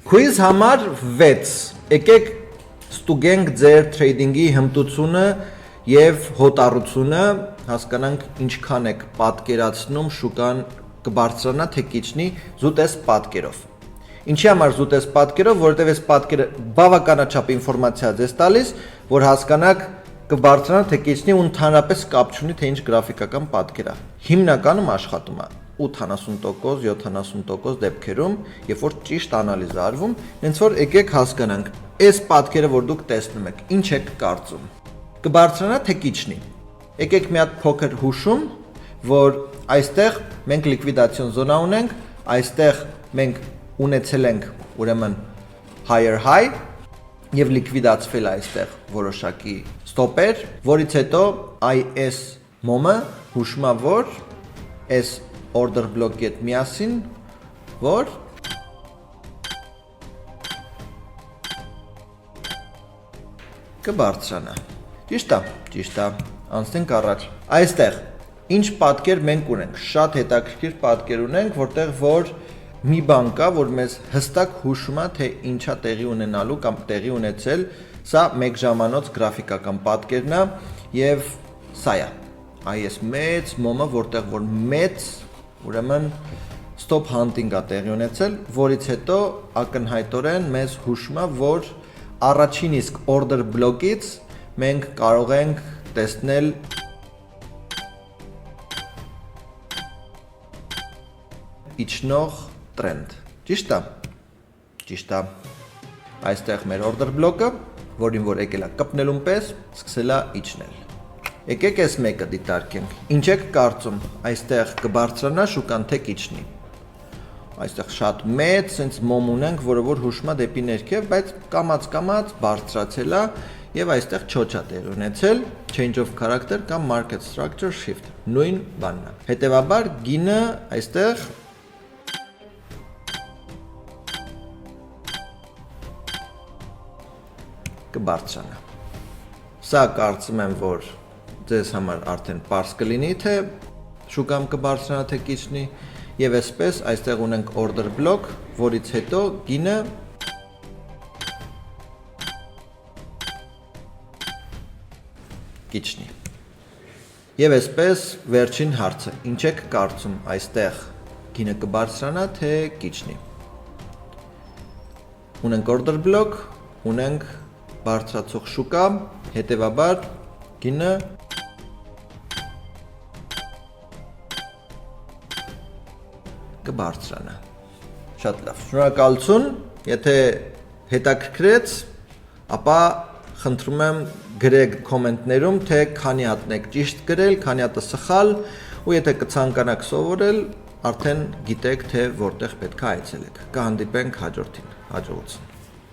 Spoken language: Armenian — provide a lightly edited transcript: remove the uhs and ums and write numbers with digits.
Quiz համար 6 եկեք ստուգենք ձեր trading-ի հմտությունը եւ հոտառությունը, հասկանանք ինչքան եք պատկերացնում շուկան կբարձրանա թե կիջնի զուտես պատկերով։ Ինչի համար զուտես պատկերով, որովհետեւ այս պատկերը բավականաչափ ինֆորմացիա ձեզ տալիս, որ հասկանաք կբարձրանա թե կիջնի ու ընդհանրապես կապ չունի թե ինչ գրաֆիկական պատկեր է։ Հիմնականում աշխատում է 80%, 70% դեպքերում, երբ որ ճիշտ անալիզ է արվում, հենց որ եկեք հասկանանք, այս պատկերը, որ դուք տեսնում եք, ինչ եք կարծում։ Կբարձրանա թե կիջնի։ Եկեք մի հատ փոքր հուշում, որ այստեղ մենք լիկվիդացիոն զոնա ունենք, այստեղ մենք ունեցել ենք ուրեմն higher high եւ լիկվիդացվել է այստեղ որոշակի ստոպեր, որից հետո այս մոմը հուշում է, որ այս order block-ի հետ միասին, որ կբարձրանա։ Ճիշտ է, ճիշտ է, անցնենք առաջ։ Այստեղ ինչ պատկեր մենք ունենք, շատ հետաքրքիր պատկեր ունենք, որտեղ որ մի բան կա, որ մեզ հստակ հուշում է, թե ինչա տեղի ունենալու կամ տեղի ունեցել, սա մեկ ժամանոց գրաֆիկական պատկերն է եւ սա է։ Այս մեծ մոմը, որտեղ որ մեծ ուրեմն stop hunting-ը տեղի ունեցել, որից հետո ակնհայտորեն մեզ հուշում է, որ առաջին իսկ order block-ից մենք կարող ենք տեսնել իջնող trend։ Ճիշտ է։ Ճիշտ է։ Այստեղ մեր order block-ը, որին որ եկել է կպնելուն պես, սկսել է իջնել։ Եկեք այս մեկը դիտարկենք։ Ինչ եք կարծում, այստեղ կբարձրանա շուկան թե կիջնի։ Այստեղ շատ մեծ sense մոմ ունենք, որը որ հուշում է դեպի ներքև, բայց կամած բարձրացել է եւ այստեղ չոչա տեղի ունեցել, change of character կամ market structure shift, նույն բանն է։ Հետևաբար գինը այստեղ կբարձրանա։ Սա կարծում եմ, որ ձեզ համար արդեն պարզ կլինի, թե շուկան կբարձրանա թե կիջնի եւ այսպես այստեղ ունենք order block, որից հետո գինը կիջնի։ Եվ այսպես վերջին հարցը, ինչ եք կարծում, այստեղ գինը կբարձրանա թե կիջնի։ Ունենք order block, ունենք բարձրացող շուկա, հետևաբար գինը կբարձրանա։ Շատ լավ։ Շնորհակալություն, եթե հետաքրքրեց, ապա խնդրում եմ գրեք կոմենտներում, թե քանի հատն եք ճիշտ գրել, քանի հատը սխալ, ու եթե կցանկանաք սովորել, արդեն գիտեք, թե որտեղ պետք է այցելեք։ Կհանդիպենք հաջորդին։ Հաջողություն։